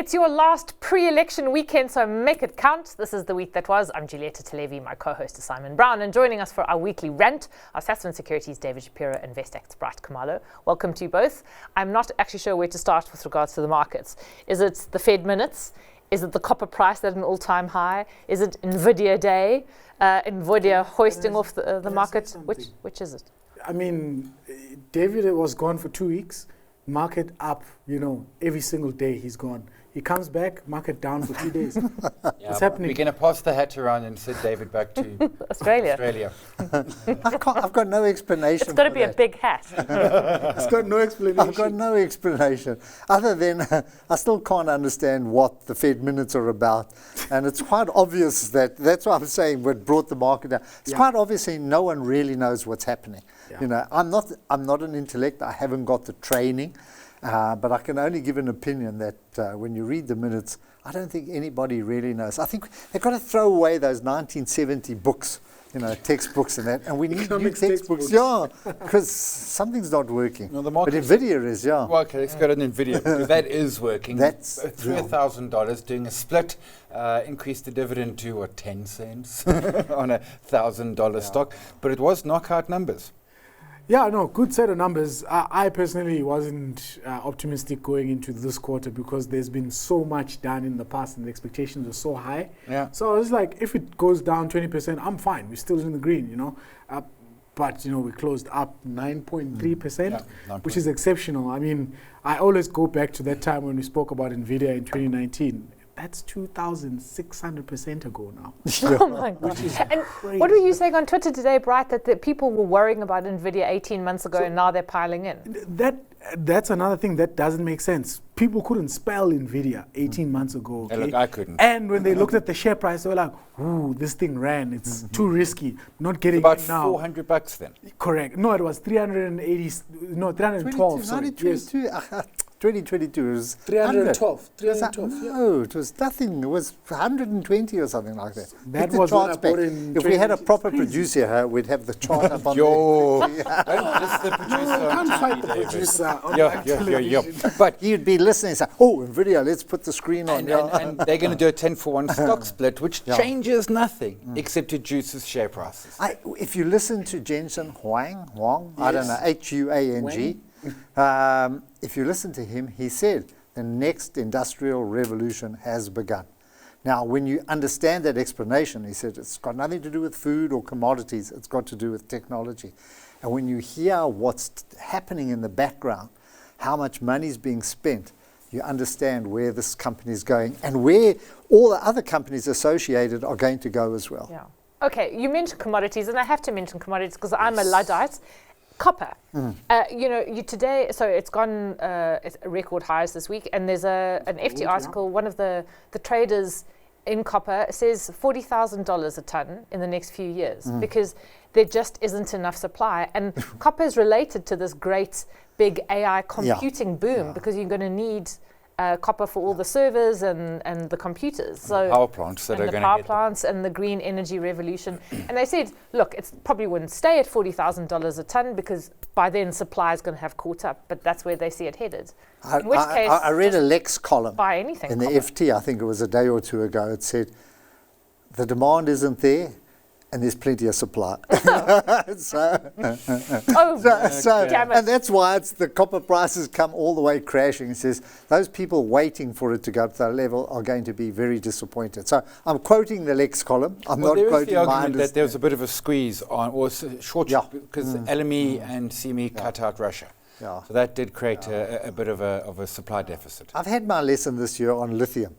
It's your last pre-election weekend, so make it count. This is the week that was. I'm Giulietta Talevi, my co-host is Simon Brown, and joining us for our weekly rant are Sasfin Securities, David Shapiro, and Vestact's Bright Khumalo. Welcome to you both. I'm not actually sure where to start with regards to the markets. Is it the Fed minutes? Is it the copper price at an all-time high? Is it Nvidia day? Nvidia hoisting off the market? Which is it? I mean, David was gone for 2 weeks. Market up, every single day he's gone. He comes back, market down for 2 days. What's happening? We're going to pass the hat around and send David back to Australia. I've got no explanation. It's got to be a big hat. It's got no explanation. I've got no explanation other than I still can't understand what the Fed minutes are about, and it's quite obvious that's what I'm saying. What brought the market down? It's quite obviously no one really knows what's happening. Yeah. I'm not an intellect. I haven't got the training. But I can only give an opinion that when you read the minutes, I don't think anybody really knows. I think they've got to throw away those 1970 books, textbooks and that, and we need new textbooks. Yeah, because something's not working. No, but Nvidia is, yeah. Well, okay, let's go to Nvidia, because that is working. That's $3,000, doing a split, increased the dividend to, 10 cents on a $1,000 stock, but it was knockout numbers. Yeah, no, good set of numbers. I personally wasn't optimistic going into this quarter because there's been so much done in the past and the expectations were so high. Yeah. So I was like, if it goes down 20%, I'm fine. We're still in the green, But, we closed up 9.3%, which is exceptional. I mean, I always go back to that time when we spoke about Nvidia in 2019. That's 2,600% ago now. Oh my God. And crazy. What were you saying on Twitter today, Bright, that the people were worrying about Nvidia 18 months ago and now they're piling in? That's another thing that doesn't make sense. People couldn't spell Nvidia 18 months ago. Okay? Look, I couldn't. And when they looked at the share price, they were like, ooh, this thing ran. It's too risky. Not getting about it now. $400 then? Correct. No, it was 312. Sorry. 2022 was 312. No, it was nothing. It was 120 or something like that. That was what I put in. If we had a proper producer here, we'd have the chart up on there. That's the producer. I can't fight the producer on television. But you'd be listening and say, oh, Nvidia, let's put the screen on. And they're going to do a 10-for-1 stock split, which changes nothing except it juices share prices. If you listen to Jensen Huang, I don't know, Huang. If you listen to him, he said the next industrial revolution has begun. Now, when you understand that explanation, he said it's got nothing to do with food or commodities, it's got to do with technology. And when you hear what's happening in the background, how much money is being spent, you understand where this company is going and where all the other companies associated are going to go as well. Yeah. Okay, you mentioned commodities, and I have to mention commodities because I'm a Luddite. Copper, today, so it's gone it's record highs this week, and there's an FT article, one of the traders in copper says $40,000 a ton in the next few years because there just isn't enough supply. And copper is related to this great big AI computing boom because you're going to need copper for all the servers and the computers. So power plants that are going to power plants and the green energy revolution. And they said, look, it probably wouldn't stay at $40,000 a ton because by then supply is going to have caught up. But that's where they see it headed. In which case, I read a Lex column buy anything in the FT. I think it was a day or two ago. It said the demand isn't there. And there's plenty of supply. Damn it. And that's why the copper prices come all the way crashing. It says those people waiting for it to go up to that level are going to be very disappointed. So I'm quoting the Lex column. I'm not quoting the argument that there was a bit of a squeeze on, or short, because LME and CME cut out Russia. Yeah. So that did create a bit of a supply deficit. I've had my lesson this year on lithium,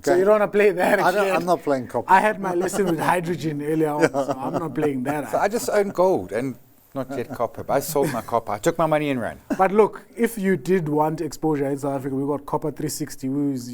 So you don't want to play that again? I'm not playing copper. I had my lesson with hydrogen earlier on, so I'm not playing that. So I just own gold and not yet copper. But I sold my copper. I took my money and ran. But look, if you did want exposure in South Africa, we've got Copper 360, who's,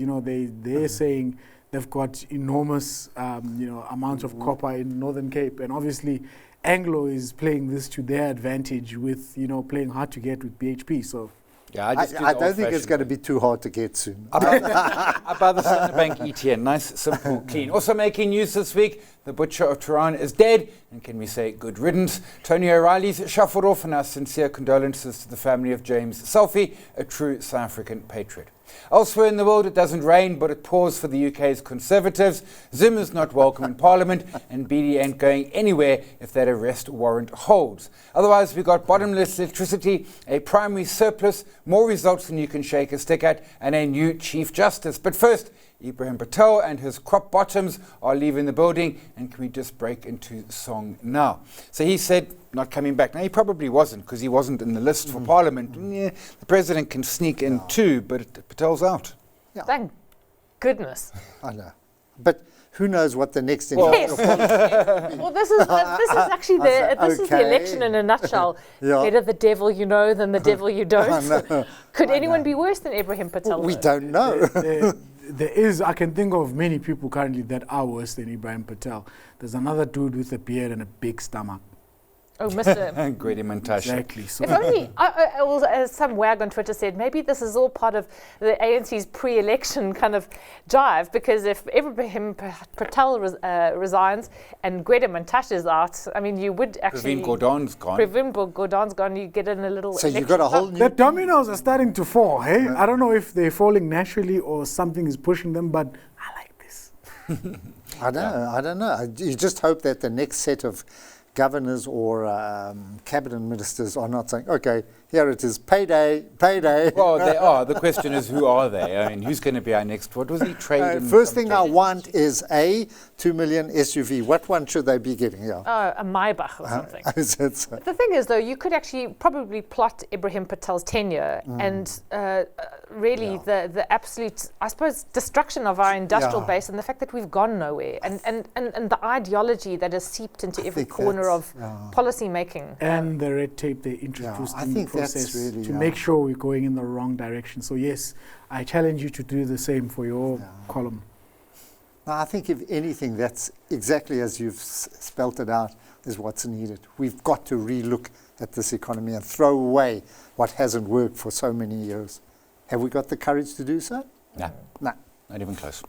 they're saying they've got enormous, amounts of copper in Northern Cape. And obviously, Anglo is playing this to their advantage with, playing hard to get with BHP. So. Yeah, I don't think it's going to be too hard to get soon. About the Standard Bank ETN, nice, simple, clean. Also making news this week, the butcher of Tehran is dead, and can we say good riddance? Tony O'Reilly's shuffled off, and our sincere condolences to the family of James Selfie, a true South African patriot. Elsewhere in the world, it doesn't rain, but it pours for the UK's Conservatives. Zuma's not welcome in Parliament, and BD ain't going anywhere if that arrest warrant holds. Otherwise, we've got bottomless electricity, a primary surplus, more results than you can shake a stick at, and a new Chief Justice. But first, Ibrahim Patel and his crop bottoms are leaving the building, and can we just break into song now? So he said not coming back. Now, he probably wasn't, because he wasn't in the list for Parliament. Yeah, the President can sneak in too, but Patel's out. Yeah. Thank goodness. I know. But who knows what the next Yes. industrial policy will be. Well, this is actually this is the okay. election in a nutshell. Yeah. Better the devil you know than the devil you don't. know. Could anyone be worse than Ibrahim Patel? We though? don't know. There is, I can think of many people currently that are worse than Ibrahim Patel. There's another dude with a beard and a big stomach. Oh, Mr. Grady Montashe. Exactly. So If only, as some wag on Twitter said, maybe this is all part of the ANC's pre-election kind of jive, because if Ibrahim Patel resigns and Greta Montashe is out, I mean, you would actually... Praveen Gordhan's gone. Praveen Gordhan's gone, you get in a little... So you've got a whole the new... dominoes are starting to fall, hey? I don't know if they're falling naturally or something is pushing them, but I like this. I don't know. You just hope that the next set of governors or cabinet ministers are not saying, okay, here it is, payday, payday. Well, they are. The question is, who are they? I mean, who's going to be our next? What was he trading? First thing I want is a 2 million SUV. What one should they be getting? Yeah. a Maybach or something. Is it so? The thing is, though, you could actually probably plot Ibrahim Patel's tenure and really the absolute, I suppose, destruction of our industrial base and the fact that we've gone nowhere and the ideology that has seeped into every corner of policy making. And the red tape they introduced I in the think that's process really, to make sure we're going in the wrong direction. So yes, I challenge you to do the same for your column. I think if anything, that's exactly as you've spelt it out, is what's needed. We've got to relook at this economy and throw away what hasn't worked for so many years. Have we got the courage to do so? No. No. Not even close.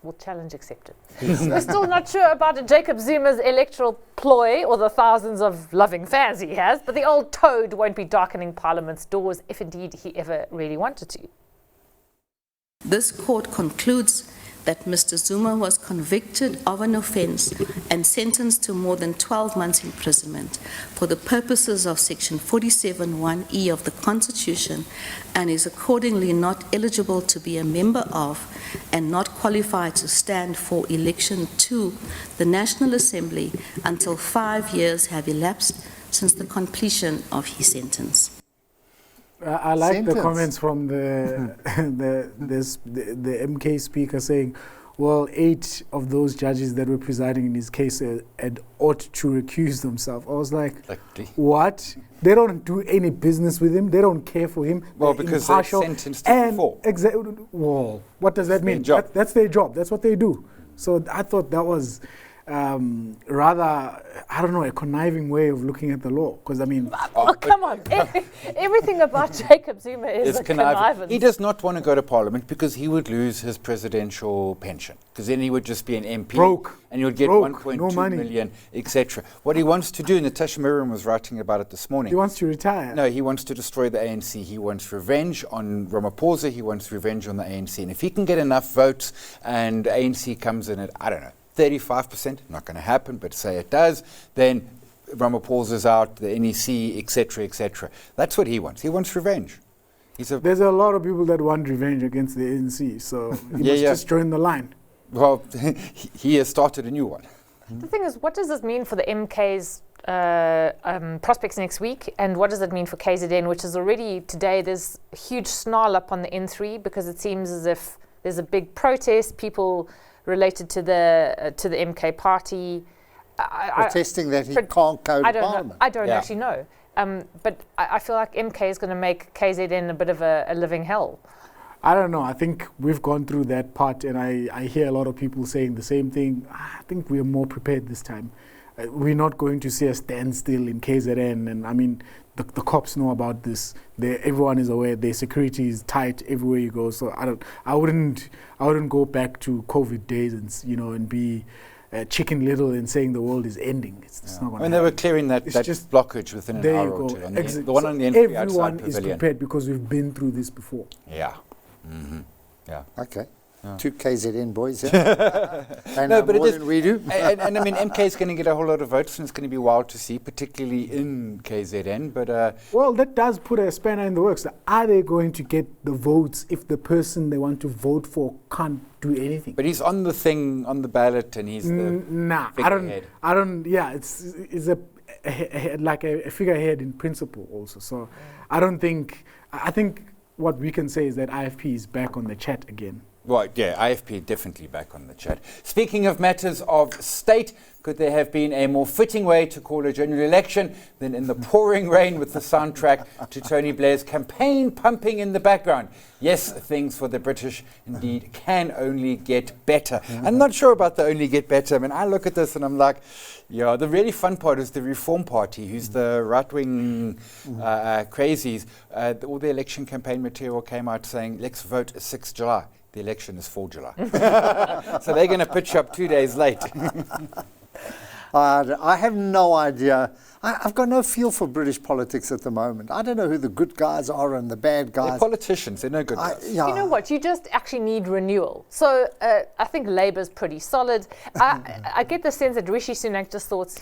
Well, challenge accepted. We're still not sure about Jacob Zuma's electoral ploy or the thousands of loving fans he has, but the old toad won't be darkening Parliament's doors if indeed he ever really wanted to. This court concludes that Mr. Zuma was convicted of an offence and sentenced to more than 12 months imprisonment for the purposes of Section 47(1)(e) of the Constitution, and is accordingly not eligible to be a member of and not qualified to stand for election to the National Assembly until 5 years have elapsed since the completion of his sentence. I like the comments from the MK speaker saying, well, 8 of those judges that were presiding in his case had ought to recuse themselves. I was like, what? They don't do any business with him. They don't care for him. Well, they're because impartial. they're sentenced to before. Well, what does that mean? That's their job. That's what they do. So I thought that was rather, I don't know, a conniving way of looking at the law. Because, I mean... Oh, come on. Everything about Jacob Zuma is a connivance. He does not want to go to Parliament because he would lose his presidential pension. Because then he would just be an MP. Broke. And you would get 1.2 million, etc. What he wants to do, and Natasha Miriam was writing about it this morning. He wants to retire. No, he wants to destroy the ANC. He wants revenge on Ramaphosa. He wants revenge on the ANC. And if he can get enough votes and the ANC comes in at, I don't know, 35%, not going to happen, but say it does, then Ramaphosa's out, the NEC, etc., etc. That's what he wants. He wants revenge. There's a lot of people that want revenge against the ANC, so he must just join the line. Well, he has started a new one. The thing is, what does this mean for the MK's prospects next week, and what does it mean for KZN, which is already today, there's a huge snarl up on the N3 because it seems as if there's a big protest, people related to the MK party. Protesting that he can't go to Parliament. I don't actually know. But I feel like MK is going to make KZN a bit of a living hell. I don't know. I think we've gone through that part, and I hear a lot of people saying the same thing. I think we're more prepared this time. We're not going to see a standstill in KZN, and I mean, the cops know about this. Everyone is aware. Their security is tight everywhere you go. So I wouldn't go back to COVID days and be Chicken Little and saying the world is ending. It's not going to they were clearing that blockage within an hour or two. The one on the N3 outside everyone Pavilion. is prepared because we've been through this before. Yeah. Yeah. Okay. Yeah. 2 KZN boys, yeah. And No, but it more is- than we do. and I mean, MK is going to get a whole lot of votes, and it's going to be wild to see, particularly in KZN. But Well, that does put a spanner in the works. Are they going to get the votes if the person they want to vote for can't do anything? but he's on the thing on the ballot, and he's the Nah, figurehead. I don't. Yeah, it's like a figurehead in principle also. So I don't think. I think what we can say is that IFP is back on the chat again. Well, yeah, IFP definitely back on the chat. Speaking of matters of state, could there have been a more fitting way to call a general election than in the pouring rain with the soundtrack to Tony Blair's campaign pumping in the background? Yes, things for the British indeed can only get better. I'm not sure about the only get better. I mean, I look at this and I'm like, yeah, the really fun part is the Reform Party, who's the right-wing crazies. All the election campaign material came out saying, let's vote 6 July. The election is 4 July. So they're going to pitch up 2 days late. I have no idea. I've got no feel for British politics at the moment. I don't know who the good guys are and the bad guys. They're politicians. They're no good guys. Yeah. You know what? You just actually need renewal. So I think Labour's pretty solid. I get the sense that Rishi Sunak just thought,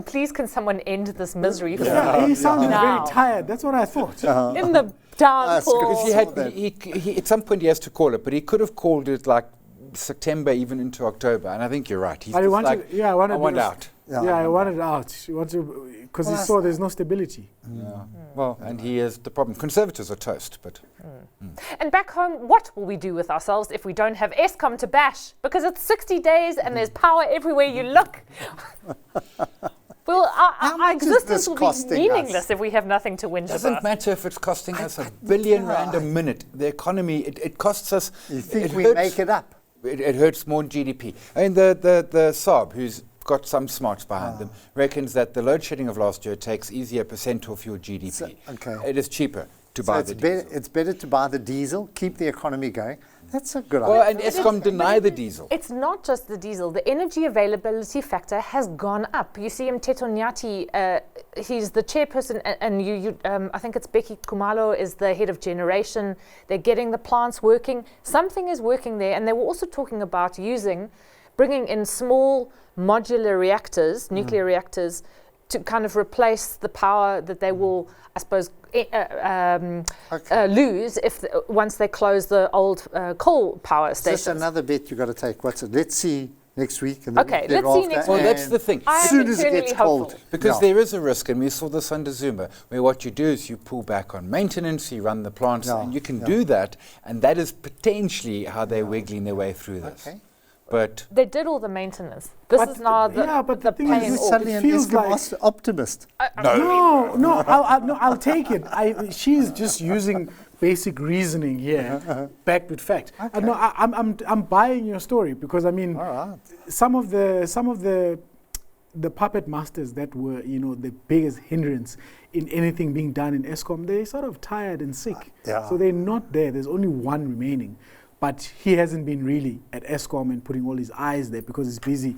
please can someone end this misery for Yeah, he sounded Now. very tired. That's what I thought. in the downpour. Because he at some point he has to call it, but he could have called it like September, even into October. And I think you're right. He's But he just wanted, like, yeah, I wanted I want to- out. Yeah, I wanted out. He wanted because he saw there's no stability. Yeah. Well, and he is the problem. Conservatives are toast, but And back home, what will we do with ourselves if we don't have Eskom to bash? Because it's 60 days and there's power everywhere you look. Well, our much is existence this will be costing meaningless us? if we have nothing to whinge doesn't about. matter if it's costing us a billion rand a minute. The economy, it costs us. You think it we hurts- make it up? It hurts more in GDP. I mean, the Saab, who's got some smarts behind them, reckons that the load shedding of last year takes easy 1% off your GDP. So- okay. It is cheaper to So buy it's the diesel. it's better to buy the diesel, keep the economy going. That's a good Well, idea. and Eskom deny the diesel. It's not just the diesel. The energy availability factor has gone up. You see him, Teto Nyati, he's the chairperson, and I think it's Becky Khumalo is the head of generation. They're getting the plants working. Something is working there, and they were also talking about bringing in small modular reactors, nuclear reactors, to kind of replace the power that they will, I suppose, lose once they close the old coal power Is this stations. another bet you got to take? What's it? Let's see next week. And the Okay, week let's see thereafter, next Well, week. that's and the thing. I As am soon as it eternally gets hopeful. cold. Because Yeah. there is a risk, and we saw this under Zuma, where what you do is you pull back on maintenance, you run the plants, Yeah, and you can yeah. do that, and that is potentially how they're wiggling their way through this. Okay. But They did all the maintenance. This But is now the, yeah, but the thing is, paying it's off. Suddenly It an feels Eskom like- optimist. No, I'll take it. She's just using basic reasoning here, backed with fact. No, I'm buying your story because I mean, All right. some of the puppet masters that were the biggest hindrance in anything being done in Eskom, they're sort of tired and sick. Yeah. So they're not there. There's only one remaining, but he hasn't been really at Eskom and putting all his eyes there because he's busy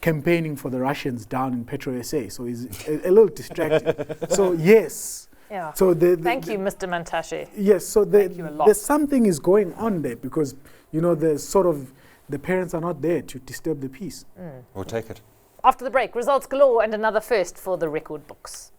campaigning for the Russians down in Petro SA. So he's a little distracted. So yes. Yeah. So Thank you, Mr. Mantashe. Yes, so Thank you a lot. there's something is going on there because the parents are not there to disturb the peace. we'll take it. After the break, results galore and another first for the record books.